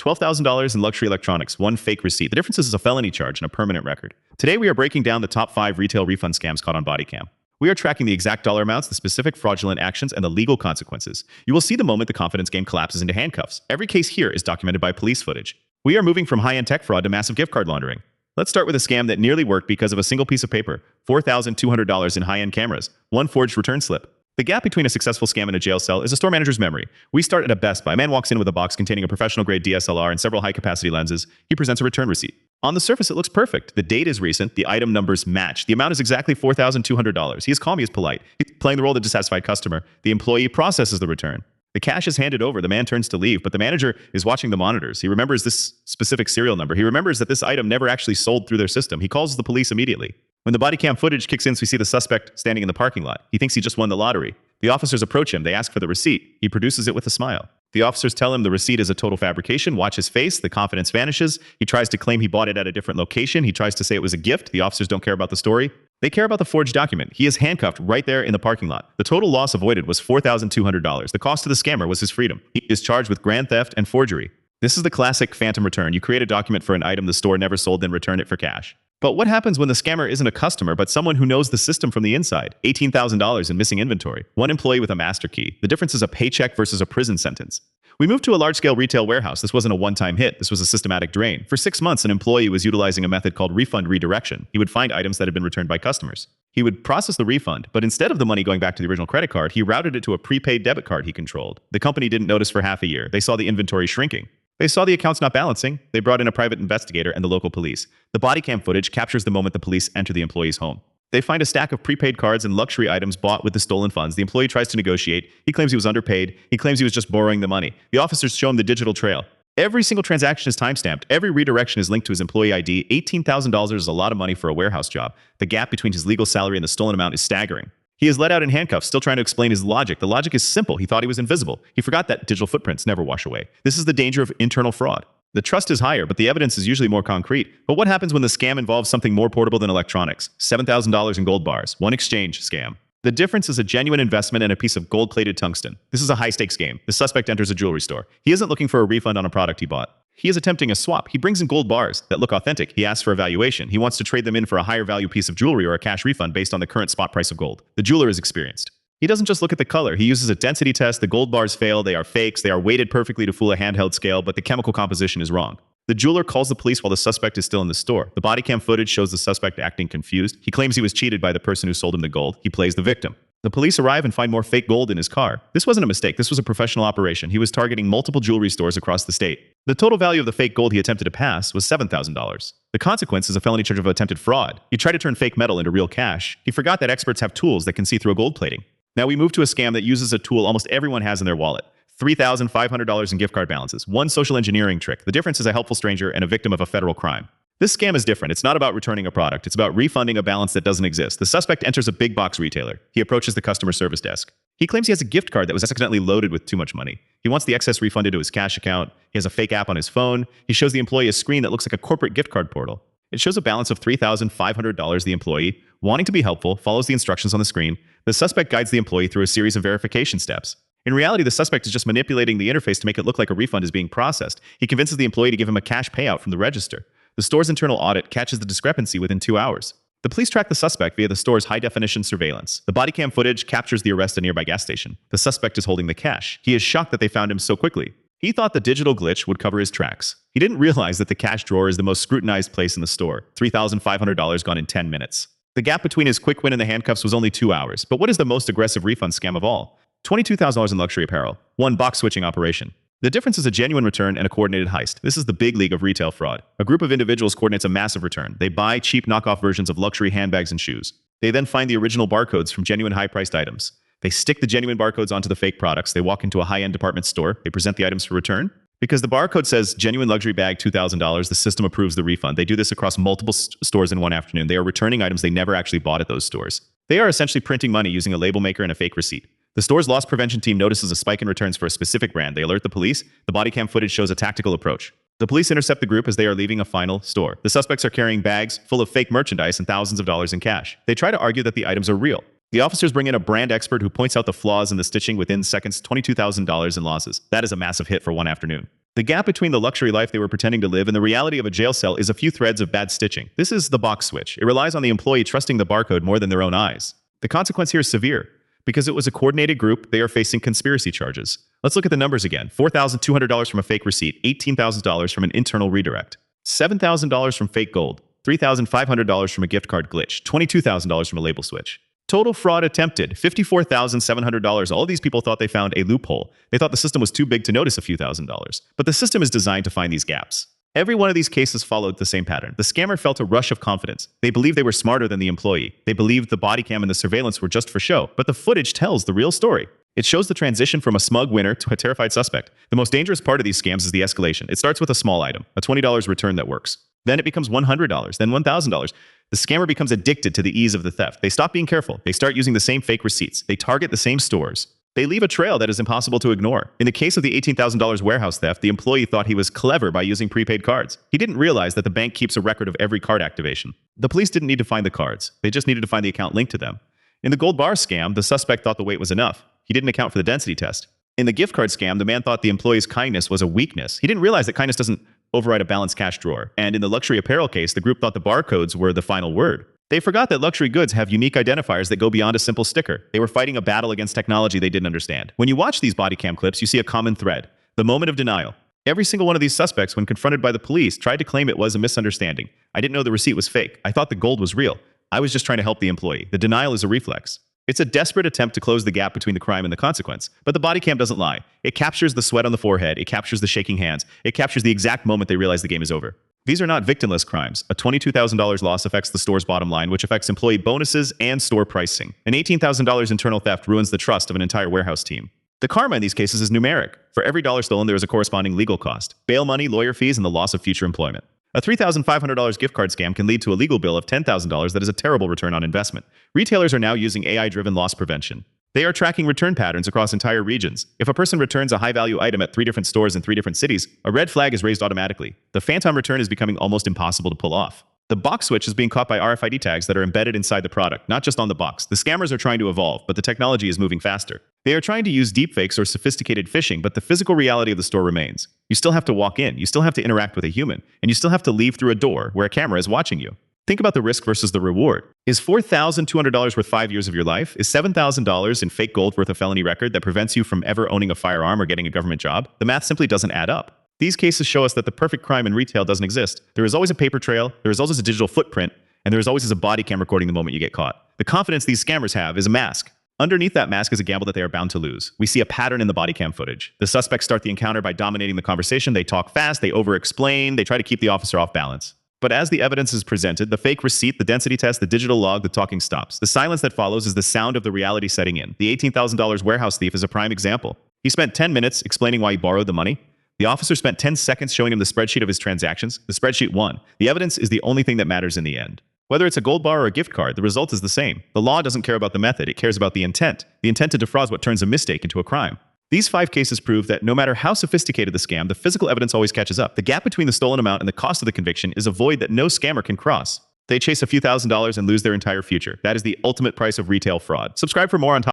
$12,000 in luxury electronics, one fake receipt. The difference is a felony charge and a permanent record. Today, we are breaking down the top 5 retail refund scams caught on Bodycam. We are tracking the exact dollar amounts, the specific fraudulent actions, and the legal consequences. You will see the moment the confidence game collapses into handcuffs. Every case here is documented by police footage. We are moving from high-end tech fraud to massive gift card laundering. Let's start with a scam that nearly worked because of a single piece of paper, $4,200 in high-end cameras, one forged return slip. The gap between a successful scam and a jail cell is a store manager's memory. We start at a Best Buy. A man walks in with a box containing a professional-grade DSLR and several high-capacity lenses. He presents a return receipt. On the surface, it looks perfect. The date is recent. The item numbers match. The amount is exactly $4,200. He is calm. He is polite. He's playing the role of the dissatisfied customer. The employee processes the return. The cash is handed over. The man turns to leave, but the manager is watching the monitors. He remembers this specific serial number. He remembers that this item never actually sold through their system. He calls the police immediately. When the body cam footage kicks in, we see the suspect standing in the parking lot. He thinks he just won the lottery. The officers approach him. They ask for the receipt. He produces it with a smile. The officers tell him the receipt is a total fabrication. Watch his face. The confidence vanishes. He tries to claim he bought it at a different location. He tries to say it was a gift. The officers don't care about the story. They care about the forged document. He is handcuffed right there in the parking lot. The total loss avoided was $4,200. The cost to the scammer was his freedom. He is charged with grand theft and forgery. This is the classic phantom return. You create a document for an item the store never sold, then return it for cash. But what happens when the scammer isn't a customer, but someone who knows the system from the inside? $18,000 in missing inventory. One employee with a master key. The difference is a paycheck versus a prison sentence. We moved to a large-scale retail warehouse. This wasn't a one-time hit. This was a systematic drain. For 6 months, an employee was utilizing a method called refund redirection. He would find items that had been returned by customers. He would process the refund, but instead of the money going back to the original credit card, he routed it to a prepaid debit card he controlled. The company didn't notice for half a year. They saw the inventory shrinking. They saw the accounts not balancing. They brought in a private investigator and the local police. The body cam footage captures the moment the police enter the employee's home. They find a stack of prepaid cards and luxury items bought with the stolen funds. The employee tries to negotiate. He claims he was underpaid. He claims he was just borrowing the money. The officers show him the digital trail. Every single transaction is timestamped. Every redirection is linked to his employee ID. $18,000 is a lot of money for a warehouse job. The gap between his legal salary and the stolen amount is staggering. He is let out in handcuffs, still trying to explain his logic. The logic is simple. He thought he was invisible. He forgot that digital footprints never wash away. This is the danger of internal fraud. The trust is higher, but the evidence is usually more concrete. But what happens when the scam involves something more portable than electronics? $7,000 in gold bars. One exchange scam. The difference is a genuine investment and a piece of gold-plated tungsten. This is a high-stakes game. The suspect enters a jewelry store. He isn't looking for a refund on a product he bought. He is attempting a swap. He brings in gold bars that look authentic. He asks for a valuation. He wants to trade them in for a higher value piece of jewelry or a cash refund based on the current spot price of gold. The jeweler is experienced. He doesn't just look at the color. He uses a density test. The gold bars fail. They are fakes. They are weighted perfectly to fool a handheld scale, but the chemical composition is wrong. The jeweler calls the police while the suspect is still in the store. The body cam footage shows the suspect acting confused. He claims he was cheated by the person who sold him the gold. He plays the victim. The police arrive and find more fake gold in his car. This wasn't a mistake. This was a professional operation. He was targeting multiple jewelry stores across the state. The total value of the fake gold he attempted to pass was $7,000. The consequence is a felony charge of attempted fraud. He tried to turn fake metal into real cash. He forgot that experts have tools that can see through a gold plating. Now we move to a scam that uses a tool almost everyone has in their wallet. $3,500 in gift card balances. One social engineering trick. The difference is a helpful stranger and a victim of a federal crime. This scam is different. It's not about returning a product. It's about refunding a balance that doesn't exist. The suspect enters a big box retailer. He approaches the customer service desk. He claims he has a gift card that was accidentally loaded with too much money. He wants the excess refunded to his cash account. He has a fake app on his phone. He shows the employee a screen that looks like a corporate gift card portal. It shows a balance of $3,500. The employee, wanting to be helpful, follows the instructions on the screen. The suspect guides the employee through a series of verification steps. In reality, the suspect is just manipulating the interface to make it look like a refund is being processed. He convinces the employee to give him a cash payout from the register. The store's internal audit catches the discrepancy within 2 hours. The police track the suspect via the store's high-definition surveillance. The body cam footage captures the arrest at a nearby gas station. The suspect is holding the cash. He is shocked that they found him so quickly. He thought the digital glitch would cover his tracks. He didn't realize that the cash drawer is the most scrutinized place in the store. $3,500 gone in 10 minutes. The gap between his quick win and the handcuffs was only 2 hours. But what is the most aggressive refund scam of all? $22,000 in luxury apparel. One box switching operation. The difference is a genuine return and a coordinated heist. This is the big league of retail fraud. A group of individuals coordinates a massive return. They buy cheap knockoff versions of luxury handbags and shoes. They then find the original barcodes from genuine high-priced items. They stick the genuine barcodes onto the fake products. They walk into a high-end department store. They present the items for return. Because the barcode says genuine luxury bag, $2,000, the system approves the refund. They do this across multiple stores in one afternoon. They are returning items they never actually bought at those stores. They are essentially printing money using a label maker and a fake receipt. The store's loss prevention team notices a spike in returns for a specific brand. They alert the police. The body cam footage shows a tactical approach. The police intercept the group as they are leaving a final store. The suspects are carrying bags full of fake merchandise and thousands of dollars in cash. They try to argue that the items are real. The officers bring in a brand expert who points out the flaws in the stitching. Within seconds, $22,000 in losses. That is a massive hit for one afternoon. The gap between the luxury life they were pretending to live and the reality of a jail cell is a few threads of bad stitching. This is the box switch. It relies on the employee trusting the barcode more than their own eyes. The consequence here is severe. Because it was a coordinated group, they are facing conspiracy charges. Let's look at the numbers again. $4,200 from a fake receipt, $18,000 from an internal redirect, $7,000 from fake gold, $3,500 from a gift card glitch, $22,000 from a label switch. Total fraud attempted, $54,700. All of these people thought they found a loophole. They thought the system was too big to notice a few $1,000s. But the system is designed to find these gaps. Every one of these cases followed the same pattern. The scammer felt a rush of confidence. They believed they were smarter than the employee. They believed the body cam and the surveillance were just for show. But the footage tells the real story. It shows the transition from a smug winner to a terrified suspect. The most dangerous part of these scams is the escalation. It starts with a small item, a $20 return that works. Then it becomes $100, then $1,000. The scammer becomes addicted to the ease of the theft. They stop being careful. They start using the same fake receipts. They target the same stores. They leave a trail that is impossible to ignore. In the case of the $18,000 warehouse theft, the employee thought he was clever by using prepaid cards. He didn't realize that the bank keeps a record of every card activation. The police didn't need to find the cards. They just needed to find the account linked to them. In the gold bar scam, the suspect thought the weight was enough. He didn't account for the density test. In the gift card scam, the man thought the employee's kindness was a weakness. He didn't realize that kindness doesn't override a balanced cash drawer. And in the luxury apparel case, the group thought the barcodes were the final word. They forgot that luxury goods have unique identifiers that go beyond a simple sticker. They were fighting a battle against technology they didn't understand. When you watch these body cam clips, you see a common thread: the moment of denial. Every single one of these suspects, when confronted by the police, tried to claim it was a misunderstanding. I didn't know the receipt was fake. I thought the gold was real. I was just trying to help the employee. The denial is a reflex. It's a desperate attempt to close the gap between the crime and the consequence. But the body cam doesn't lie. It captures the sweat on the forehead. It captures the shaking hands. It captures the exact moment they realize the game is over. These are not victimless crimes. A $22,000 loss affects the store's bottom line, which affects employee bonuses and store pricing. An $18,000 internal theft ruins the trust of an entire warehouse team. The karma in these cases is numeric. For every dollar stolen, there is a corresponding legal cost: bail money, lawyer fees, and the loss of future employment. A $3,500 gift card scam can lead to a legal bill of $10,000 that is a terrible return on investment. Retailers are now using AI-driven loss prevention. They are tracking return patterns across entire regions. If a person returns a high-value item at 3 different stores in 3 different cities, a red flag is raised automatically. The phantom return is becoming almost impossible to pull off. The box switch is being caught by RFID tags that are embedded inside the product, not just on the box. The scammers are trying to evolve, but the technology is moving faster. They are trying to use deepfakes or sophisticated phishing, but the physical reality of the store remains. You still have to walk in, you still have to interact with a human, and you still have to leave through a door where a camera is watching you. Think about the risk versus the reward. Is $4,200 worth 5 years of your life? Is $7,000 in fake gold worth a felony record that prevents you from ever owning a firearm or getting a government job? The math simply doesn't add up. These cases show us that the perfect crime in retail doesn't exist. There is always a paper trail, there is always a digital footprint, and there is always a body cam recording the moment you get caught. The confidence these scammers have is a mask. Underneath that mask is a gamble that they are bound to lose. We see a pattern in the body cam footage. The suspects start the encounter by dominating the conversation. They talk fast, they over-explain, they try to keep the officer off balance. But as the evidence is presented, the fake receipt, the density test, the digital log, the talking stops. The silence that follows is the sound of the reality setting in. The $18,000 warehouse thief is a prime example. He spent 10 minutes explaining why he borrowed the money. The officer spent 10 seconds showing him the spreadsheet of his transactions. The spreadsheet won. The evidence is the only thing that matters in the end. Whether it's a gold bar or a gift card, the result is the same. The law doesn't care about the method, it cares about the intent. The intent to defraud is what turns a mistake into a crime. These 5 cases prove that no matter how sophisticated the scam, the physical evidence always catches up. The gap between the stolen amount and the cost of the conviction is a void that no scammer can cross. They chase a few $1,000s and lose their entire future. That is the ultimate price of retail fraud. Subscribe for more on top.